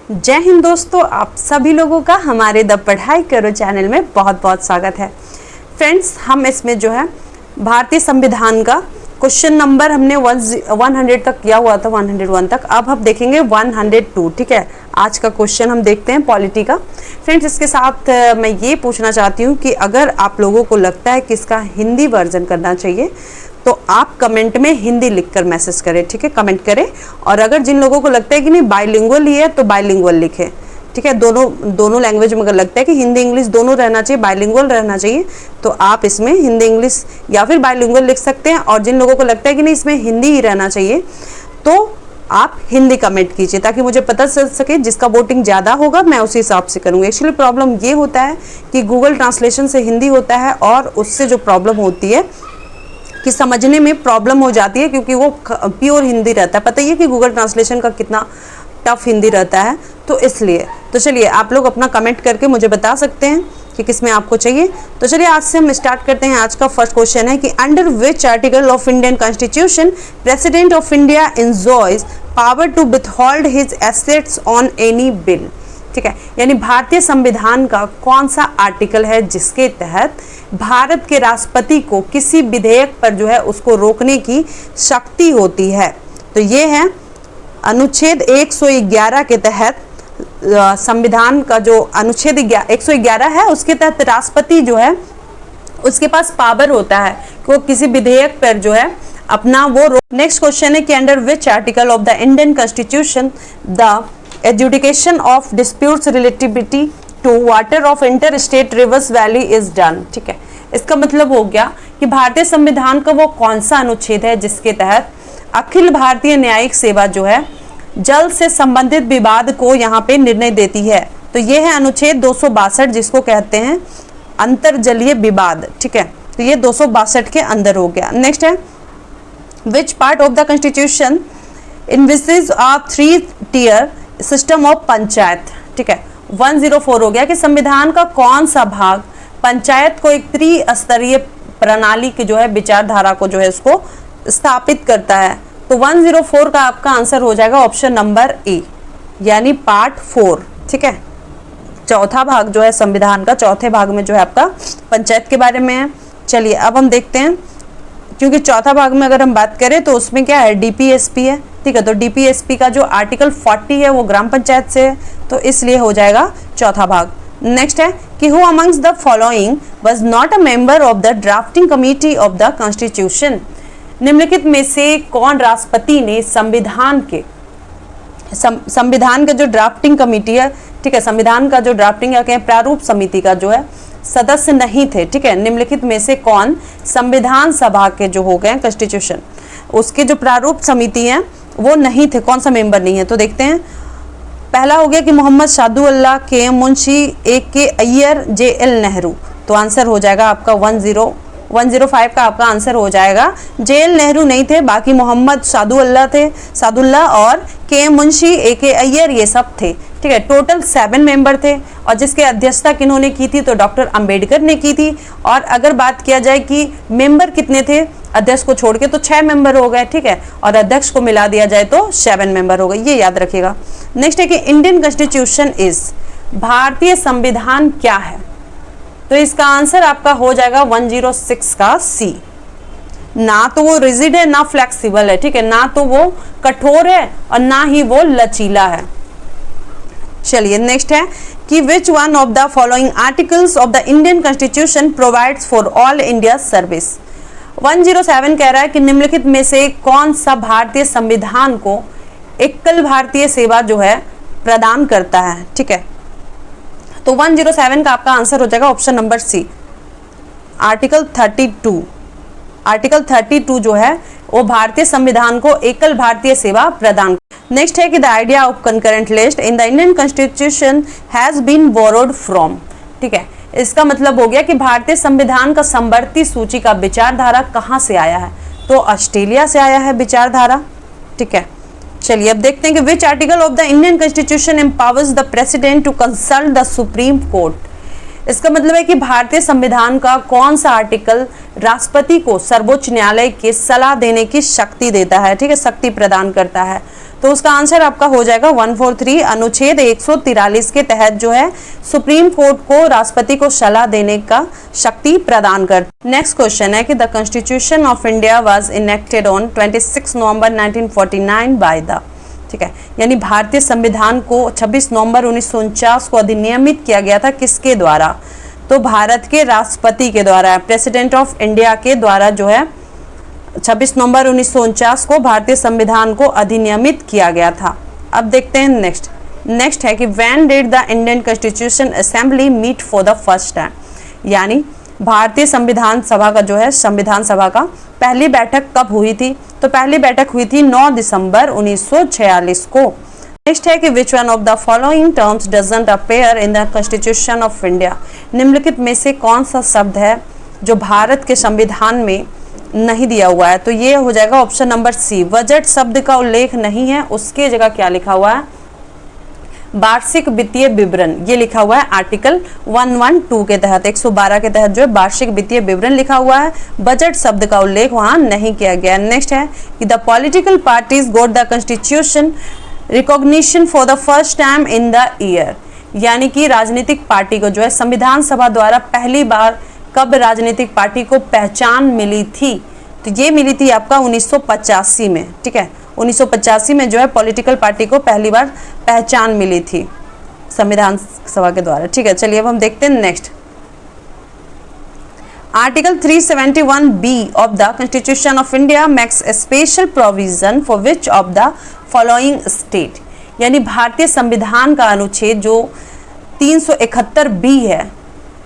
जय हिंद दोस्तों, आप सभी लोगों का हमारे द पढ़ाई करो चैनल में बहुत बहुत स्वागत है। फ्रेंड्स, हम इसमें जो है भारतीय संविधान का क्वेश्चन नंबर हमने 100 तक किया हुआ था, 101 तक। अब हम देखेंगे 102। ठीक है, आज का क्वेश्चन हम देखते हैं पॉलिटी का। फ्रेंड्स, इसके साथ मैं ये पूछना चाहती हूँ कि अगर आप लोगों को लगता है कि इसका हिंदी वर्जन करना चाहिए तो आप कमेंट में हिंदी लिखकर मैसेज करें। ठीक है, कमेंट करें। और अगर जिन लोगों को लगता है कि नहीं बाइलिंगुअल ही है तो बाइलिंगुअल लिखें। ठीक है, दोनों लैंग्वेज में अगर लगता है कि हिंदी इंग्लिश दोनों रहना चाहिए, बाइलिंगुअल रहना चाहिए, तो आप इसमें हिंदी इंग्लिश या फिर बाइलिंगुअल लिख सकते हैं। और जिन लोगों को लगता है कि नहीं इसमें हिंदी ही रहना चाहिए तो आप हिंदी कमेंट कीजिए, ताकि मुझे पता चल सके। जिसका वोटिंग ज़्यादा होगा मैं उसी हिसाब से करूँगी। एक्चुअली प्रॉब्लम ये होता है कि गूगल ट्रांसलेशन से हिंदी होता है और उससे जो प्रॉब्लम होती है कि समझने में प्रॉब्लम हो जाती है, क्योंकि वो प्योर हिंदी रहता है। पता ही है कि गूगल ट्रांसलेशन का कितना टफ हिंदी रहता है, तो इसलिए तो चलिए आप लोग अपना कमेंट करके मुझे बता सकते हैं कि किस में आपको चाहिए। तो चलिए आज से हम स्टार्ट करते हैं। आज का फर्स्ट क्वेश्चन है कि under which article of Indian constitution president of India enjoys power to withhold his assets on any bill. ठीक है, यानी भारतीय संविधान का कौन सा आर्टिकल है जिसके तहत भारत के राष्ट्रपति को किसी विधेयक पर जो है उसको रोकने की शक्ति होती है। तो ये है अनुच्छेद 111 के तहत संविधान का जो अनुच्छेद 111 है उसके तहत राष्ट्रपति जो है उसके पास पावर होता है कि वो किसी विधेयक पर जो है अपना वो नेक्स्ट क्वेश्चन है कि under which article of the Indian constitution the adjudication of disputes relativity to water of inter state rivers valley is done. ठीक है, इसका मतलब हो गया कि भारतीय संविधान का वो कौन सा अनुच्छेद है जिसके तहत अखिल भारतीय न्यायिक सेवा जो है जल से संबंधित विवाद को यहाँ पे निर्णय देती है। तो ये है अनुच्छेद 262 जिसको कहते हैं अंतरजलीय विवाद। ठीक है, तो ये 262 के अंदर हो गया। नेक्स्ट है which part of the constitution envisages a 3-tier system of panchayat. ठीक है, 104 हो गया कि संविधान का कौन सा भाग पंचायत को एक त्रिस्तरीय प्रणाली की जो है विचारधारा को जो है उसको स्थापित करता है। तो 104 का आपका आंसर हो जाएगा ऑप्शन नंबर ए, यानी पार्ट 4। ठीक है, चौथा भाग जो है संविधान का, चौथे भाग में जो है आपका पंचायत के बारे में है। चलिए अब हम देखते हैं, क्योंकि चौथा भाग में अगर हम बात करें तो उसमें क्या है, डीपीएसपी है। ठीक है, तो डीपीएसपी का जो आर्टिकल 40 है वो ग्राम पंचायत से है, तो इसलिए हो जाएगा चौथा भाग। नेक्स्ट है कि who amongst the following was not a member of the drafting committee of the constitution. निम्नलिखित में से कौन राष्ट्रपति ने संविधान का जो ड्राफ्टिंग कमिटी है, ठीक है, संविधान का जो ड्राफ्टिंग या कहें प्रारूप समिति का जो है सदस्य नहीं थे। ठीक है, निम्नलिखित में से कौन संविधान सभा के जो हो गए कॉन्स्टिट्यूशन उसके जो प्रारूप समिति हैं वो नहीं थे, कौन सा मेंबर नहीं है। तो देखते हैं, पहला हो गया कि मोहम्मद सादू अल्लाह, के मुंशी, के अय्यर, JL नेहरू। तो आंसर हो जाएगा आपका 105 का आपका आंसर हो जाएगा। JL नेहरू नहीं थे, बाकी मोहम्मद सादुल्लाह थे, सादुल्लाह और के मुंशी, के अय्यर, ये सब थे। ठीक है, टोटल 7 मेंबर थे। और जिसके अध्यक्षता किन्होंने की थी तो डॉक्टर अंबेडकर ने की थी। और अगर बात किया जाए कि मेंबर कितने थे अध्यक्ष को छोड़ के, तो 6 मेंबर हो गए। ठीक है, और अध्यक्ष को मिला दिया जाए तो 7 मेंबर हो गए, ये याद रखिएगा। नेक्स्ट है कि इंडियन कॉन्स्टिट्यूशन इज, भारतीय संविधान क्या है। तो इसका आंसर आपका हो जाएगा 106 का सी। ना तो वो रिजिड है ना फ्लेक्सिबल है। ठीक है, ना तो वो कठोर है और ना ही वो लचीला है। चलिए नेक्स्ट है कि which one of the following articles of the Indian constitution provides for all India service. 107 कह रहा है कि निम्नलिखित में से कौन सा भारतीय संविधान को एकल भारतीय सेवा जो है प्रदान करता है। ठीक है, तो 107 का आपका आंसर हो जाएगा option number C, article 32। Article 32 जो है वो भारतीय संविधान को एकल भारतीय सेवा प्रदान। नेक्स्ट है कि the idea of concurrent list in the Indian constitution has been borrowed from. ठीक है, इसका मतलब हो गया कि भारतीय संविधान का समवर्ती सूची का विचारधारा कहाँ से आया है, तो ऑस्ट्रेलिया से आया है विचारधारा। ठीक है, चलिए अब देखते हैं कि which article of the Indian constitution empowers the president to consult the supreme court. इसका मतलब है कि भारतीय संविधान का कौन सा आर्टिकल राष्ट्रपति को सर्वोच्च न्यायालय के सलाह देने की शक्ति देता है। ठीक है, शक्ति प्रदान करता है। तो उसका आंसर आपका हो जाएगा 143। अनुच्छेद 143 के तहत जो है सुप्रीम कोर्ट को राष्ट्रपति को सलाह देने का शक्ति प्रदान कर। नेक्स्ट क्वेश्चन है कि the constitution of India was enacted on 26 November 1949 by the, ठीक है, यानी भारतीय संविधान को 26 नवंबर 1949 को अधिनियमित किया गया था किसके द्वारा? तो भारत के राष्ट्रपति के द्वारा, प्रेसिडेंट ऑफ इंडिया के द्वारा जो है 26 नवंबर 1949 को भारतीय संविधान को अधिनियमित किया गया था। अब देखते हैं नेक्स्ट है कि when did the Indian constitution assembly meet for the first time, यानी भारतीय संविधान सभा का जो है संविधान सभा का पहली बैठक कब हुई थी? तो पहली बैठक हुई थी 9 दिसंबर 1946 को। नेक्स्ट है कि which one of the following terms doesn't appear in the constitution of India, निम्नलिखित में से कौन सा शब्द है जो भारत के संविधान में नहीं दिया हुआ है? तो ये हो जाएगा ऑप्शन नंबर सी, बजट शब्द का उल्लेख नहीं है, उसके जगह क्या लिखा हुआ है? वार्षिक वित्तीय विवरण, ये लिखा हुआ है आर्टिकल 112 के तहत, 112 के तहत जो है वार्षिक वित्तीय विवरण लिखा हुआ है, बजट शब्द का उल्लेख वहां नहीं किया गया। नेक्स्ट है कि the political parties goat the constitution recognition for the first time in the year, यानी कि राजनीतिक पार्टी को जो है संविधान सभा द्वारा पहली बार कब राजनीतिक पार्टी को पहचान मिली थी? तो ये मिली थी आपका 1985 में, ठीक है, 1985 में जो है पॉलिटिकल पार्टी को पहली बार पहचान मिली थी संविधान सभा के द्वारा, ठीक है। चलिए अब हम देखते हैं next. Article 371B of the constitution of India makes a special provision for which of the following state, यानी भारतीय संविधान का अनुच्छेद जो 371B है,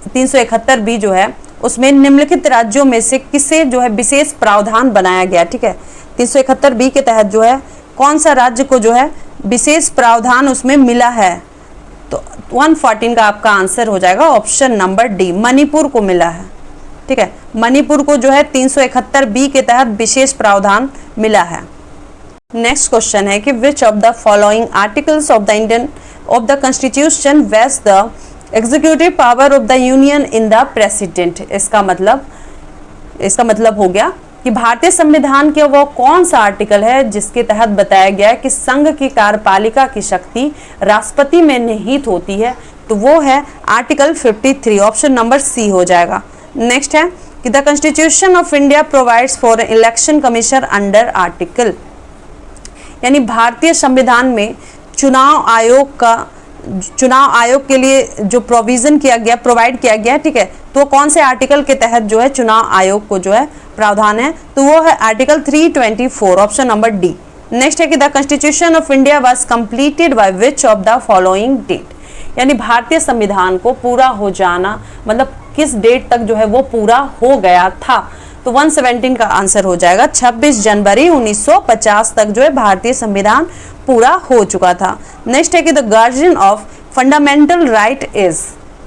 371B जो है उसमें निम्नलिखित राज्यों में से किसे जो है विशेष प्रावधान बनाया गया, ठीक है। 371B के तहत जो है कौन सा राज्य को जो है विशेष प्रावधान उसमें मिला है? तो 114 का आपका आंसर हो जाएगा ऑप्शन नंबर डी, मणिपुर को मिला है, ठीक है। मणिपुर को जो है 371B के तहत विशेष प्रावधान मिला है। नेक्स्ट क्वेश्चन है कि which of the following articles of the Indian of the constitution vest the executive power of the union in the president, इसका मतलब हो गया कि भारतीय संविधान के वो कौन सा आर्टिकल है जिसके तहत बताया गया है कि संघ की कार्यपालिका की शक्ति राष्ट्रपति में निहित होती है? तो वो है आर्टिकल 53, ऑप्शन नंबर सी हो जाएगा। नेक्स्ट है कि the constitution of India provides for election commission under article, यानी भारतीय संविधान में चुनाव आयोग के लिए जो प्रोविजन किया गया, प्रोवाइड किया गया, ठीक है, तो कौन से आर्टिकल के तहत जो है चुनाव आयोग को जो है प्रावधान है? तो वो है article 324, option number D. Next है कि the constitution of India was completed by which of the following date, यानी भारतीय संविधान को पूरा हो जाना मतलब किस डेट तक जो है वो पूरा हो गया था? तो 117 का आंसर हो जाएगा 26 जनवरी 1950 तक जो है भारतीय संविधान पूरा हो चुका था। नेक्स्ट है कि the guardian of fundamental right is,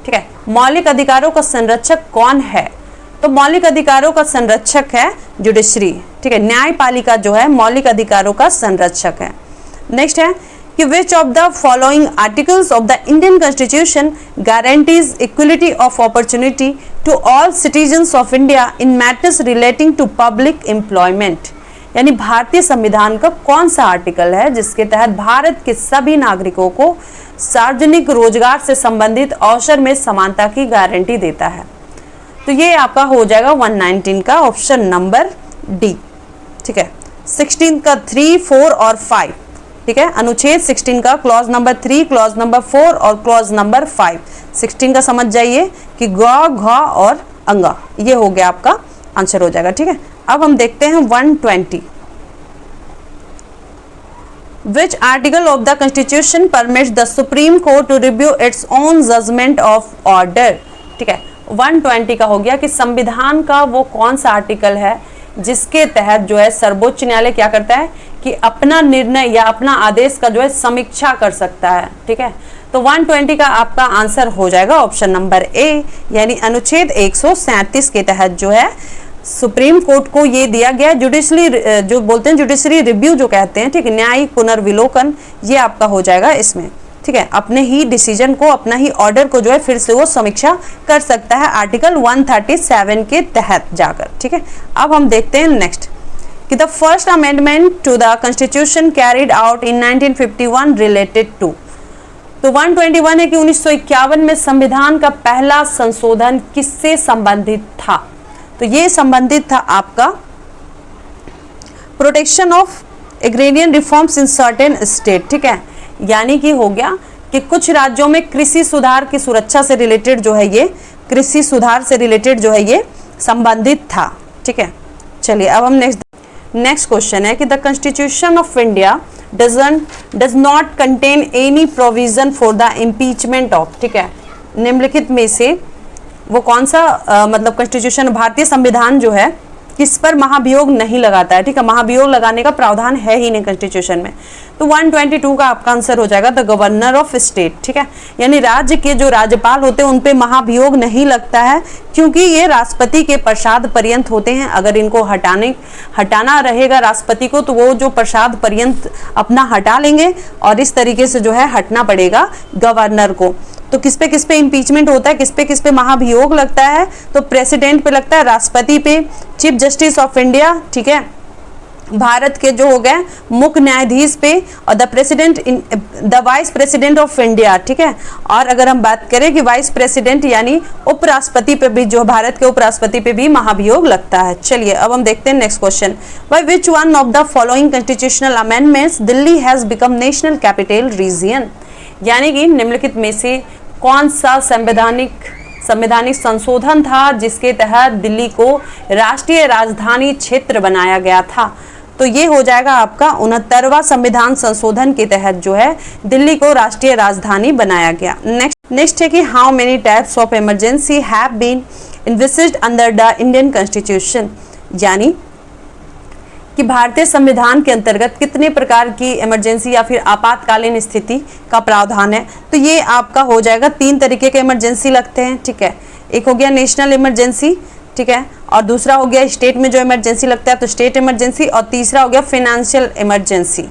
ठीक है, मौलिक अधिकारों का संरक्षक कौन है? तो मौलिक अधिकारों का संरक्षक है जुडिशरी, ठीक है, न्यायपालिका जो है मौलिक अधिकारों का संरक्षक है। नेक्स्ट है कि which of the following articles of the Indian constitution guarantees equality of opportunity to all citizens of India in matters relating to public employment, यानी भारतीय संविधान का कौन सा आर्टिकल है जिसके तहत भारत के सभी नागरिकों को सार्वजनिक रोजगार से संबंधित अवसर में समानता की गारंटी देता है? तो ये आपका हो जाएगा 119 का ऑप्शन नंबर डी, ठीक है। 16 का 3, 4 और 5, ठीक है, अनुच्छेद 16 का क्लॉज नंबर 3, क्लॉज नंबर 4 और क्लॉज नंबर 5। 16 का समझ जाइए कि ग, घ और अंगा, ये हो गया आपका आंसर हो जाएगा, ठीक है। अब हम देखते हैं 120, which article of the constitution permits the supreme Court to review its own judgment of order, ठीक है। 120 का हो गया कि संविधान का वो कौन सा आर्टिकल है जिसके तहत जो है सर्वोच्च न्यायालय क्या करता है कि अपना निर्णय या अपना आदेश का जो है समीक्षा कर सकता है, ठीक है। तो 120 का आपका आंसर हो जाएगा ऑप्शन नंबर ए, यानी अनुच्छेद 137 के तहत जो है सुप्रीम कोर्ट को ये दिया गया जुडिशरी, जो बोलते हैं जुडिशरी रिव्यू जो कहते हैं, ठीक है, न्यायिक पुनर्विलोकन, ये आपका हो जाएगा इसमें, ठीक है। अपने ही डिसीजन को, अपना ही ऑर्डर को जो है फिर से वो समीक्षा कर सकता है आर्टिकल 137 के तहत जाकर, ठीक है। अब हम देखते हैं नेक्स्ट कि the first amendment to the constitution carried out in 1951 related to. तो 121 है कि 1951 में संविधान का पहला संशोधन किससे संबंधित था? तो ये संबंधित था आपका protection of agrarian reforms in certain state, ठीक है, यानी कि हो गया कि कुछ राज्यों में कृषि सुधार की सुरक्षा से रिलेटेड जो है ये कृषि सुधार से रिलेटेड जो है ये संबंधित था, ठीक है। चलिए अब हम नेक्स्ट क्वेश्चन है कि the constitution of India does not contain any provision for the impeachment of, ठीक है, निम्नलिखित में से वो कौन सा मतलब कॉन्स्टिट्यूशन भारतीय संविधान जो है किस पर महाभियोग नहीं लगाता है, ठीक है, महाभियोग लगाने का प्रावधान है ही नहीं कॉन्स्टिट्यूशन में। तो 122 का आपका आंसर हो जाएगा द गवर्नर ऑफ स्टेट, ठीक है, यानी राज्य के जो राज्यपाल होते हैं उन पे महाभियोग नहीं लगता है, क्योंकि ये राष्ट्रपति के प्रसाद पर्यंत होते हैं। अगर इनको हटाना रहेगा राष्ट्रपति को तो वो जो प्रसाद पर्यंत अपना हटा लेंगे और इस तरीके से जो है हटना पड़ेगा गवर्नर को। तो किस पे इम्पीचमेंट होता है, किस पे महाभियोग लगता है? तो प्रेसिडेंट पे लगता है, राष्ट्रपति पे, चीफ जस्टिस ऑफ इंडिया, ठीक है, भारत के जो हो गए मुख्य न्यायाधीश पे, और the vice president of India, ठीक है। और अगर हम बात करें कि वाइस प्रेसिडेंट यानी उपराष्ट्रपति पे भी, जो भारत के उपराष्ट्रपति पे भी महाभियोग लगता है। चलिए अब हम देखते हैं next question. By which one of the following constitutional amendments Delhi has become national capital region, यानी कि निम्नलिखित में से कौन सा संवैधानिक संशोधन था जिसके तहत दिल्ली को राष्ट्रीय राजधानी क्षेत्र बनाया गया था? तो ये हो जाएगा आपका 69वां संविधान संशोधन के तहत जो है दिल्ली को राष्ट्रीय राजधानी बनाया गया। नेक्स्ट है कि how many types of emergency have been envisaged under the Indian constitution, यानी कि भारतीय संविधान के अंतर्गत कितने प्रकार की इमरजेंसी या फिर आपातकालीन स्थिति का प्रावधान है? तो ये आपका हो जाएगा 3 तरीके के इमरजेंसी लगते हैं, ठीक है। एक हो गया नेशनल इमरजेंसी, ठीक है, और दूसरा हो गया स्टेट में जो इमरजेंसी लगता है तो स्टेट इमरजेंसी, और तीसरा हो गया फाइनेंशियल इमरजेंसी,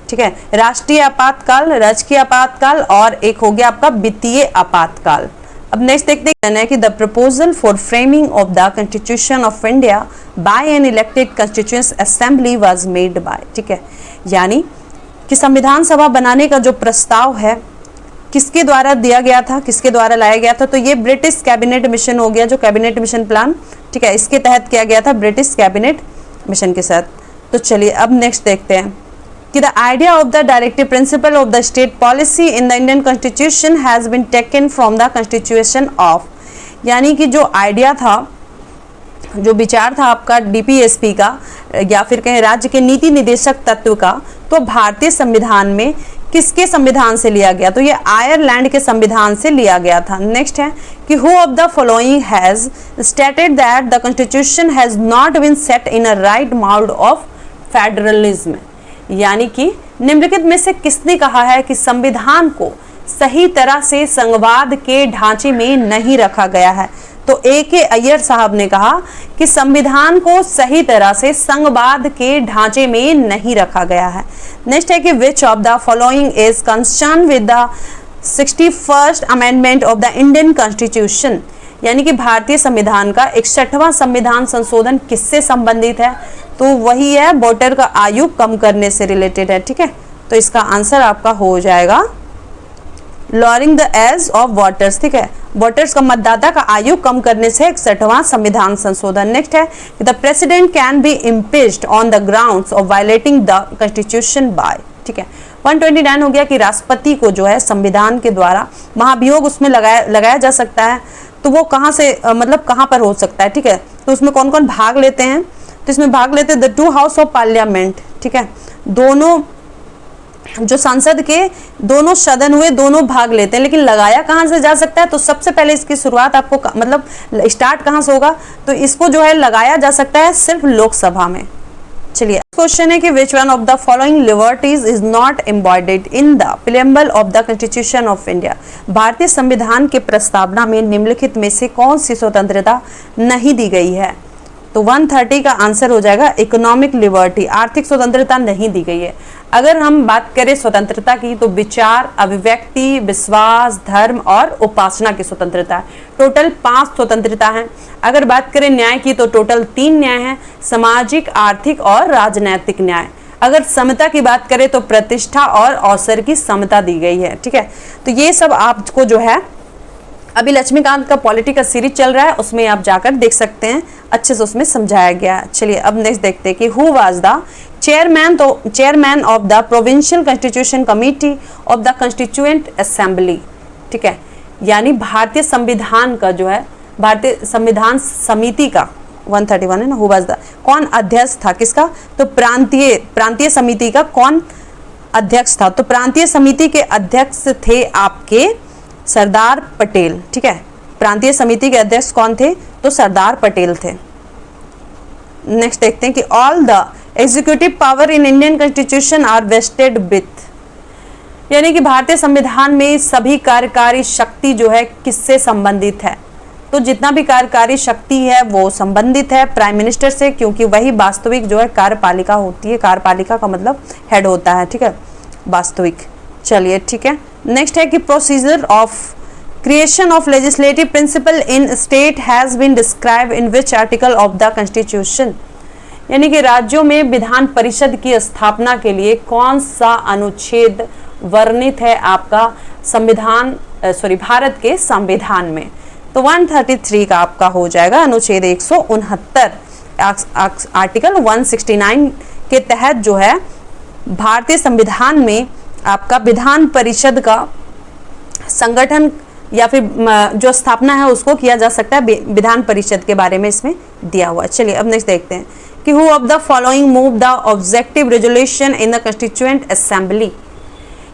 ठीक है, राष्ट्रीय आपातकाल, राजकीय आपातकाल, और एक हो गया आपका वित्तीय आपातकाल। अब नेक्स्ट देखते हैं कि the proposal for framing of the constitution of India by an elected constituent assembly was made by, ठीक है, यानी कि संविधान सभा बनाने का जो प्रस्ताव है किसके द्वारा दिया गया था, किसके द्वारा लाया गया था? तो ये ब्रिटिश कैबिनेट मिशन हो गया, जो कैबिनेट मिशन प्लान, ठीक है, इसके तहत किया गया था, ब्रिटिश कैबिनेट मिशन के साथ। तो चलिए अब नेक्स्ट देखते हैं कि the idea of the directive principle of the state policy in the Indian constitution has been taken from the constitution of, यानी कि जो आइडिया था, जो विचार था आपका डीपीएसपी का या फिर कहें राज्य के नीति निदेशक तत्व का, तो भारतीय संविधान में किसके संविधान से लिया गया? तो ये आयरलैंड के संविधान से लिया गया था। नेक्स्ट है कि who of the following has stated that the constitution has not been set in a right mode of federalism, यानी कि निम्नलिखित में से किसने कहा है कि संविधान को सही तरह से संघवाद के ढांचे में नहीं रखा गया है? तो ए.के. अय्यर साहब ने कहा कि संविधान को सही तरह से संघवाद के ढांचे में नहीं रखा गया है। नेक्स्ट है कि which of the following is concern with the 61st amendment of the Indian constitution, यानी कि भारतीय संविधान का 61वां संविधान संशोधन किससे संबंधित है? तो वही है वोटर का आयु कम करने से रिलेटेड है, ठीक है। तो इसका आंसर आपका हो जाएगा lowering the age of voters, ठीक है, वोटर्स का मतदाता का आयु कम करने से 61वां संविधान संशोधन। नेक्स्ट है the president can be impeached on the grounds of violating the constitution bye, ठीक है। 129 हो गया कि राष्ट्रपति को जो है संविधान के द्वारा महाभियोग उसमें लगाया जा सकता है। तो वो कहाँ से मतलब कहाँ पर हो सकता है, ठीक है। तो उसमें कौन कौन भाग लेते हैं? तो इसमें भाग लेते हैं द 2 हाउस ऑफ पार्लियामेंट, ठीक है, दोनों जो संसद के दोनों सदन हुए दोनों भाग लेते हैं। लेकिन लगाया कहाँ से जा सकता है? तो सबसे पहले इसकी शुरुआत आपको मतलब स्टार्ट कहाँ से होगा? तो इसको जो है लगाया जा सकता है सिर्फ लोकसभा में। चलिए क्वेश्चन है कि which one of the following liberties is not embodied in the preamble of the constitution of India, भारतीय संविधान के प्रस्तावना में निम्नलिखित में से कौन सी स्वतंत्रता नहीं दी गई है? तो 130 का आंसर हो जाएगा इकोनॉमिक लिबर्टी, आर्थिक स्वतंत्रता नहीं दी गई है। अगर हम बात करें स्वतंत्रता की तो विचार, अभिव्यक्ति, विश्वास, धर्म और उपासना की स्वतंत्रता है। टोटल 5 स्वतंत्रता है। अगर बात करें न्याय की तो टोटल 3 न्याय है, सामाजिक, आर्थिक और राजनैतिक न्याय। अगर समता की बात करें तो प्रतिष्ठा और अवसर की समता दी गई है। ठीक है, तो ये सब आपको जो है अभी लक्ष्मीकांत का पॉलिटी का सीरीज चल रहा है, उसमें आप जाकर देख सकते हैं, अच्छे से उसमें समझाया गया। चलिए अब नेक्स्ट देखते हैं कि who was the chairman of the provincial constitution committee of the constituent assembly. ठीक है, यानी भारतीय संविधान का जो है, भारतीय संविधान समिति का 131 है ना, हु वाज द, कौन अध्यक्ष था किसका, तो प्रांतीय समिति का कौन अध्यक्ष था, तो प्रांतीय समिति के अध्यक्ष थे आपके सरदार पटेल। ठीक है, प्रांतीय समिति के अध्यक्ष कौन थे, तो सरदार पटेल थे। नेक्स्ट देखते हैं कि all the executive power in Indian constitution are vested with, यानी कि भारतीय संविधान में सभी कार्यकारी शक्ति जो है किससे संबंधित है, तो जितना भी कार्यकारी शक्ति है वो संबंधित है प्राइम मिनिस्टर से, क्योंकि वही वास्तविक जो है कार्यपालिका होती है। कार्यपालिका का मतलब हेड होता है। ठीक है, वास्तविक। चलिए ठीक है, नेक्स्ट है कि procedure of creation of legislative principle in state has been describe in which article of the constitution, यानी कि राज्यों में विधान परिषद की स्थापना के लिए कौन सा अनुच्छेद वर्णित है आपका संविधान भारत के संविधान में, तो 133 का आपका हो जाएगा अनुच्छेद 169। आर्टिकल 169 के तहत जो है भारतीय संविधान में आपका विधान परिषद का संगठन या फिर जो स्थापना है उसको किया जा सकता है, विधान परिषद के बारे में इसमें दिया हुआ है। चलिए अब नेक्स्ट देखते हैं कि who of the following move the objective resolution in the constituent assembly,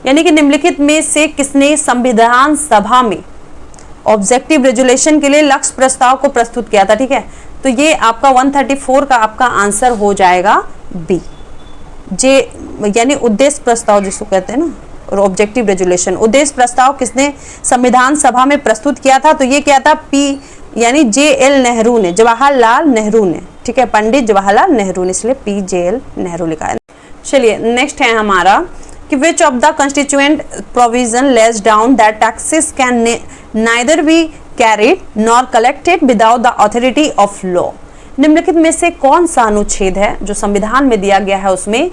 यानी कि निम्नलिखित में से किसने संविधान सभा में ऑब्जेक्टिव रेजोल्यूशन के लिए लक्ष्य प्रस्ताव को प्रस्तुत किया था। ठीक है, तो ये आपका 134 का आपका आंसर हो जाएगा बी, जे यानी उद्देश्य प्रस्ताव जिसको कहते हैं ना, और ऑब्जेक्टिव रेजोल्यूशन, उद्देश्य प्रस्ताव किसने संविधान सभा में प्रस्तुत किया था, तो ये क्या था, पी यानी JL नेहरू ने, जवाहरलाल नेहरू ने। ठीक है, पंडित जवाहरलाल नेहरू ने, इसलिए PJL नेहरू लिखा है। चलिए नेक्स्ट है हमारा कि which of the constituent provision less down that taxes can neither be carried nor collected without the authority of law, निम्नलिखित में से कौन सा अनुच्छेद है जो संविधान में दिया गया है उसमें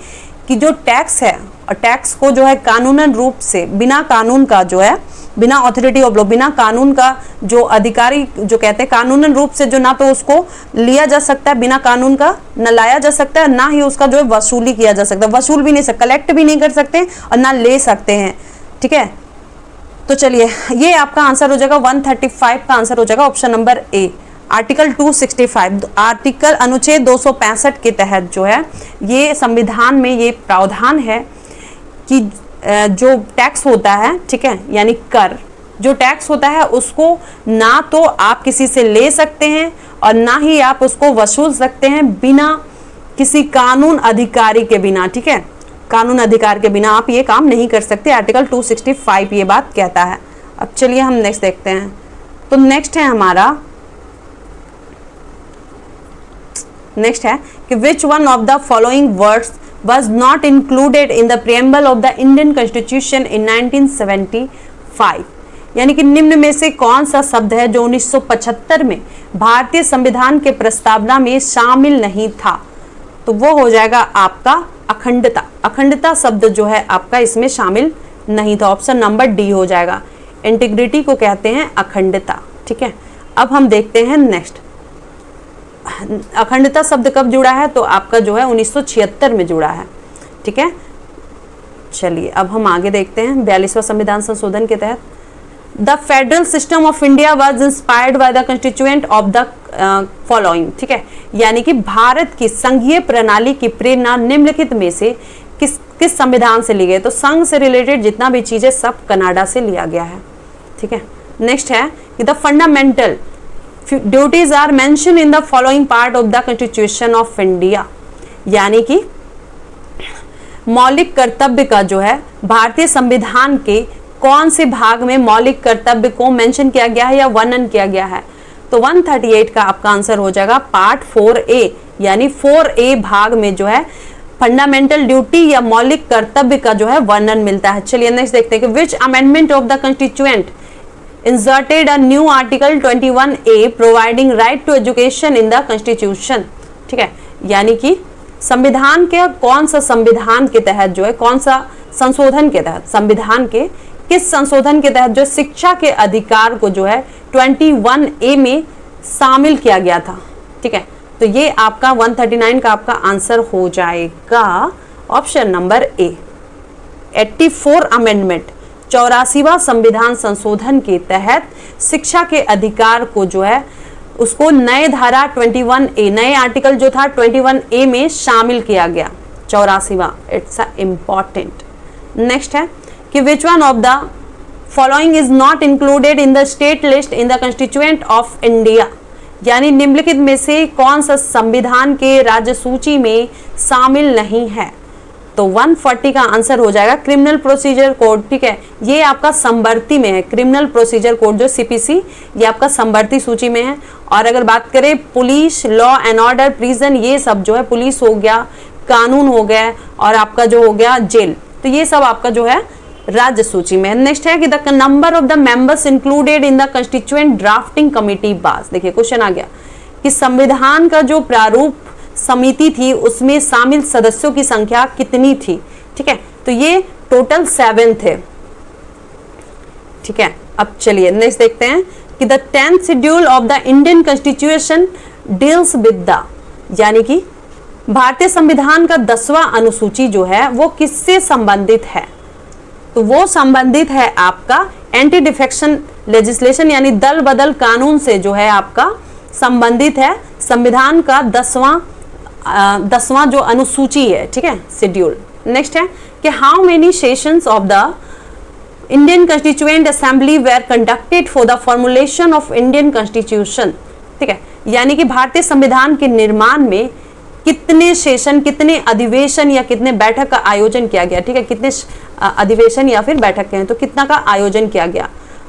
कि जो टैक्स है और टैक्स को जो है कानूनन रूप से, बिना कानून का जो है, बिना अथॉरिटी ऑफ लॉ, बिना कानून का जो अधिकारी जो कहते हैं कानूनन रूप से जो ना तो उसको लिया जा सकता है, बिना कानून का न लाया जा सकता है, ना ही उसका जो है वसूली किया जा सकता है, वसूल भी नहीं सकते, कलेक्ट भी नहीं कर सकते और ना ले सकते हैं। ठीक है, तो चलिए ये आपका आंसर हो जाएगा 135 का आंसर हो जाएगा option number A, article 265, article अनुच्छेद 265 के तहत जो है ये संविधान में ये प्रावधान है कि जो टैक्स होता है, ठीक है, यानी कर जो टैक्स होता है उसको ना तो आप किसी से ले सकते हैं और ना ही आप उसको वसूल सकते हैं बिना किसी कानून अधिकारी के बिना। ठीक है, कानून अधिकार के बिना आप ये काम नहीं कर सकते, आर्टिकल 265 ये बात कहता है। अब चलिए हम नेक्स्ट देखते हैं, तो नेक्स्ट है हमारा, नेक्स्ट है कि which one of the following words was not included in the preamble of the Indian Constitution in 1975, यानी कि निम्न में से कौन सा शब्द है जो 1975 में भारतीय संविधान के प्रस्तावना में शामिल नहीं था, तो वो हो जाएगा आपका अखंडता। अखंडता शब्द जो है आपका इसमें शामिल नहीं था, ऑप्शन नंबर डी हो जाएगा। इंटीग्रिटी को कहते हैं अखंडता। ठीक है, अब हम देखते हैं नेक्स्ट, अखंडता शब्द कब जुड़ा है, तो आपका जो है 1976 में जुड़ा है। ठीक है, चलिए अब हम आगे देखते हैं 42वां संविधान संशोधन के तहत the federal system of India was inspired by the constituent of the following. ठीक है, यानी कि भारत की संघीय प्रणाली की प्रेरणा निम्नलिखित में से किस संविधान से ली गई, तो संघ से रिलेटेड जितना भी चीजें सब कनाडा से लिया गया है। ठीक है, नेक्स्ट है कि the fundamental duties are mention in the following part of the constitution of India, यानी कि मौलिक कर्तव्य का जो है भारतीय संविधान के कौन से भाग में मौलिक कर्तव्य को मेंशन किया गया है या वर्णन किया गया है, तो 138 का आपका आंसर हो जाएगा पार्ट 4A, यानी 4A भाग में जो है फंडामेंटल ड्यूटी या मौलिक कर्तव्य का जो है वर्णन मिलता है। चलिए नेक्स्ट देखते हैं कि which amendment of the constituent inserted a new article 21A providing right to education in the constitution. ठीक है, यानी कि संविधान के कौन सा संविधान के तहत जो है, कौन सा संशोधन के तहत, संविधान के किस संशोधन के तहत जो शिक्षा के अधिकार को जो है 21A में शामिल किया गया था। ठीक है, तो ये आपका 139 का आपका आंसर हो जाएगा ऑप्शन नंबर ए। 84 अमेंडमेंट, 84वां संविधान संशोधन के तहत शिक्षा के अधिकार को जो है उसको नए धारा 21A, नए आर्टिकल जो था 21A में शामिल किया गया, 84वां। It's important. नेक्स्ट है कि which one of the following is not included in the state list in the constituent of India, यानी निम्नलिखित में से कौन सा संविधान के राज्य सूची में शामिल नहीं है। तो 140 का आंसर हो जाएगा क्रिमिनल प्रोसीजर कोड। ठीक है, ये आपका संवर्ती में है, क्रिमिनल प्रोसीजर कोड जो CPC, ये आपका संवर्ती सूची में है। और अगर बात करें police, law and order, prison, ये सब जो है पुलिस हो गया, कानून हो गया और आपका जो हो गया जेल, तो ये सब आपका जो है राज्य सूची में। नेक्स्ट है कि the number of the members included in the constituent drafting committee बास। देखिए क्वेश्चन आ गया कि संविधान का जो प्रारूप समिति थी उसमें शामिल सदस्यों की संख्या कितनी थी। ठीक है, तो ये टोटल 7 थे। ठीक है, अब चलिए नेक्स्ट देखते हैं कि the 10th schedule of the Indian constitution deals with the, यानी कि भारतीय संविधान का 10वां अनुसूची जो है वो किससे संबंधित है। तो वो संबंधित है आपका एंटी डिफेक्शन लेजिस्लेशन, यानी दल बदल कानून से जो है आपका संबंधित है संविधान का 10वां जो अनुसूची है। ठीक है, शेड्यूल। नेक्स्ट है कि how many sessions of the Indian constituent assembly were conducted for the formulation of Indian constitution. ठीक है, यानी कि भारतीय संविधान के निर्माण में कितने सेशन, कितने अधिवेशन या कितने बैठक का आयोजन किया गया। ठीक है, कितने अधिवेशन या फिर बैठक हैं, तो कितना का आयोजन किया गया।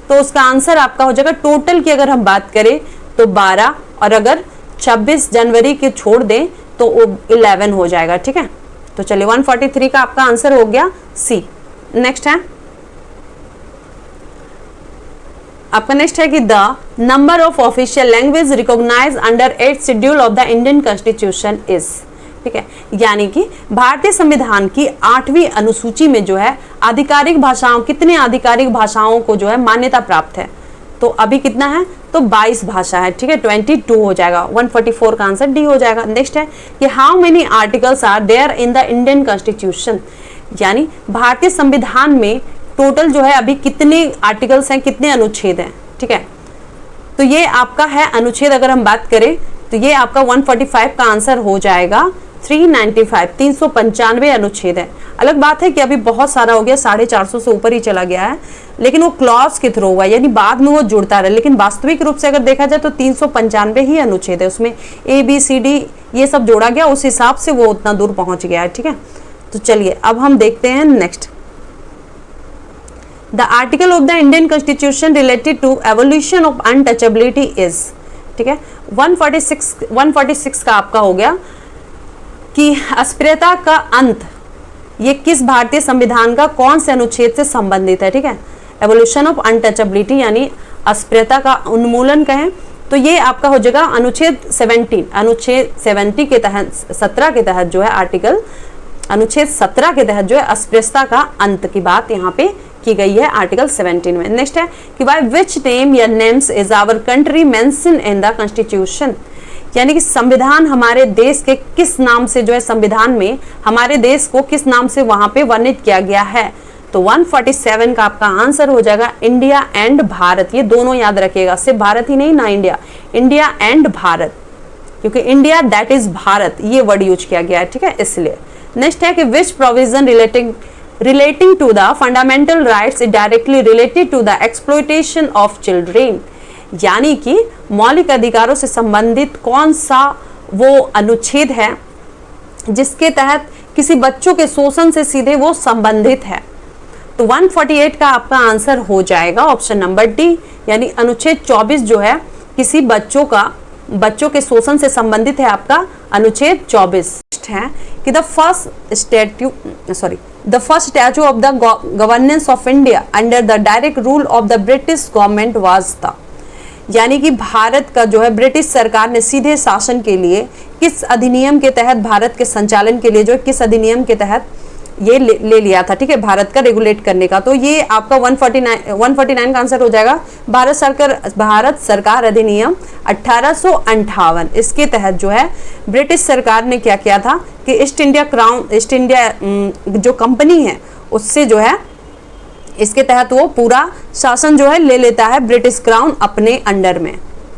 तो उसका आंसर आपका हो जाएगा टोटल की अगर हम बात करें तो 12, और अगर 26 जनवरी के छोड़ दें तो 11 हो जाएगा। ठीक है, तो चलिए 143 का आपका आंसर हो गया सी। नेक्स्ट है आपका नेक्स्ट है कि the number of official language recognize under 8th schedule of the Indian constitution is. ठीक है, यानी कि भारतीय संविधान की 8वीं अनुसूची में जो है आधिकारिक भाषाओं, कितने आधिकारिक भाषाओं को जो है मान्यता प्राप्त है। तो अभी कितना है, तो 22 भाषा है। ठीक है, 22 हो जाएगा। 144 का आंसर डी हो जाएगा। नेक्स्ट है कि how many articles are there in the Indian constitution, यानी भारतीय संविधान में टोटल जो है अभी कितने आर्टिकल्स हैं, कितने अनुच्छेद हैं। ठीक है, तो ये आपका है अनुच्छेद, अगर हम बात करें तो ये आपका 145 का आंसर हो जाएगा 395, 395 अनुच्छेद है। अलग बात है कि अभी बहुत सारा हो गया, 450 से ऊपर ही चला गया है, लेकिन वो क्लॉज के थ्रू हुआ, यानी बाद में वो जुड़ता रहा। लेकिन वास्तविक रूप से अगर देखा जाए तो 395 ही अनुच्छेद है, उसमें ABCD ये सब जोड़ा गया, उस हिसाब से वो उतना दूर पहुंच गया है। ठीक है, तो चलिए अब हम देखते हैं next. The article of the Indian constitution related to evolution of untouchability is. ठीक है, 146 का आपका हो गया कि अस्पृश्यता का अंत, ये किस भारतीय संविधान का कौन से अनुच्छेद से संबंधित है। ठीक है, एवोल्यूशन ऑफ अनटचेबिलिटी यानी अस्पृश्यता का उन्मूलन कहें तो ये आपका हो जाएगा अनुच्छेद 17, अनुच्छेद 70 के तहत, 17 के तहत जो है आर्टिकल, अनुच्छेद 17 के तहत जो है अस्पृश्यता का अंत की बात यहाँ पे की गई है आर्टिकल 17 में। नेक्स्ट है कि बाय विच नेम या names is our country mention in the constitution, यानी कि संविधान हमारे देश के किस नाम से जो है, संविधान में हमारे देश को किस नाम से वहां पे वर्णित किया गया है। तो 147 का आपका आंसर हो जाएगा इंडिया एंड भारत। ये दोनों याद रखिएगा, सिर्फ भारत ही नहीं ना इंडिया, इंडिया एंड भारत, क्योंकि इंडिया दैट इज भारत ये वर्ड यूज किया गया है। ठीक है, इसलिए। नेक्स्ट है कि विच provision relating to the fundamental rights is directly related to the exploitation of children, यानी कि मौलिक अधिकारों से संबंधित कौन सा वो अनुच्छेद है जिसके तहत किसी बच्चों के शोषण से सीधे वो संबंधित है। तो 148 का आपका आंसर हो जाएगा ऑप्शन नंबर डी, यानी अनुच्छेद 24 जो है किसी बच्चों का बच्चों के शोषण से संबंधित है आपका अनुच्छेद 24 है कि the first statue of the governance of India under the direct rule of the British government was the, यानी कि भारत का जो है ब्रिटिश सरकार ने सीधे शासन के लिए किस अधिनियम के तहत, भारत के संचालन के लिए जो किस अधिनियम के तहत ये ले लिया था, ठीक है, भारत का रेगुलेट करने का। तो ये आपका 149 का आंसर हो जाएगा भारत सरकार अधिनियम 1858। इसके तहत जो है ब्रिटिश सरकार ने क्या किया था कि ईस्ट इंडिया जो कंपनी है उससे जो है इसके तहत वो पूरा शासन जो है ले लेता है ब्रिटिश क्राउन अपने अंडर में,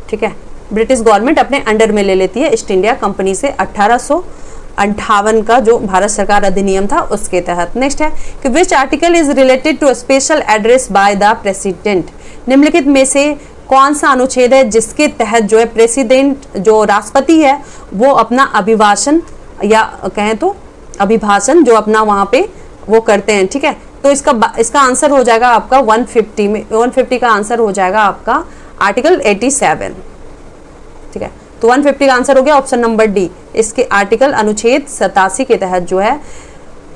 ठीक है, ब्रिटिश गवर्नमेंट अपने अंडर में ले लेती है ईस्ट इंडिया कंपनी से 1858 का जो भारत सरकार अधिनियम था उसके तहत। नेक्स्ट है कि which article is related to special address by the president, निम्नलिखित में से कौन सा अनुच्छेद है जिसके तहत जो है प्रेसिडेंट जो राष्ट्रपति है वो अपना अभिभाषण या कहें तो अभिभाषण जो अपना वहां पे वो करते हैं, ठीक है। तो इसका आंसर हो जाएगा आपका 150 में 150 का आंसर हो जाएगा आपका आर्टिकल 87, ठीक है। तो 150 का आंसर हो गया ऑप्शन नंबर डी। इसके आर्टिकल अनुच्छेद 87 के तहत जो है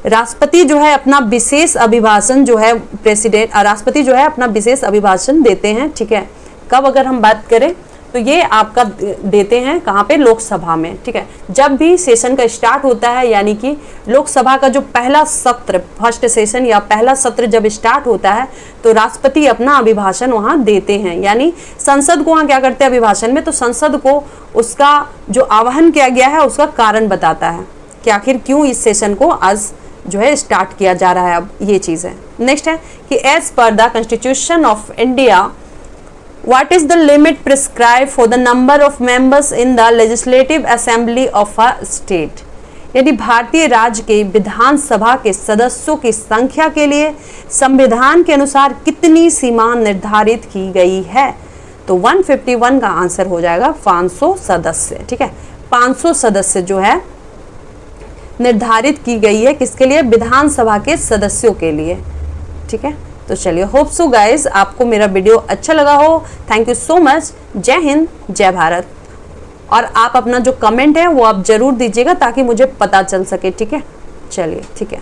राष्ट्रपति जो है अपना विशेष अभिभाषण जो है राष्ट्रपति जो है अपना विशेष अभिभाषण देते हैं, ठीक है। कब अगर हम बात करें तो ये आपका देते हैं कहाँ पे, लोकसभा में, ठीक है। जब भी सेशन का स्टार्ट होता है यानी कि लोकसभा का जो पहला सत्र, फर्स्ट सेशन या पहला सत्र जब स्टार्ट होता है तो राष्ट्रपति अपना अभिभाषण वहाँ देते हैं, यानी संसद को वहाँ क्या करते हैं अभिभाषण में, तो संसद को उसका जो आह्वान किया गया है उसका कारण बताता है कि आखिर क्यों इस सेशन को आज जो है स्टार्ट किया जा रहा है। अब ये चीज़ है। नेक्स्ट है कि as per the constitution of India What is the limit prescribed for the number of members in the legislative assembly of a state? यदि भारतीय राज्य के विधानसभा के सदस्यों की संख्या के लिए संविधान के अनुसार कितनी सीमा निर्धारित की गई है, तो 151 का आंसर हो जाएगा 500 सदस्य, ठीक है। 500 सदस्य जो है निर्धारित की गई है किसके लिए, विधानसभा के सदस्यों के लिए, ठीक है। तो चलिए, होप सो गाइस आपको मेरा वीडियो अच्छा लगा हो। Thank you so much. जय हिंद, जय भारत। और आप अपना जो कमेंट है वो आप जरूर दीजिएगा ताकि मुझे पता चल सके, ठीक है। चलिए, ठीक है।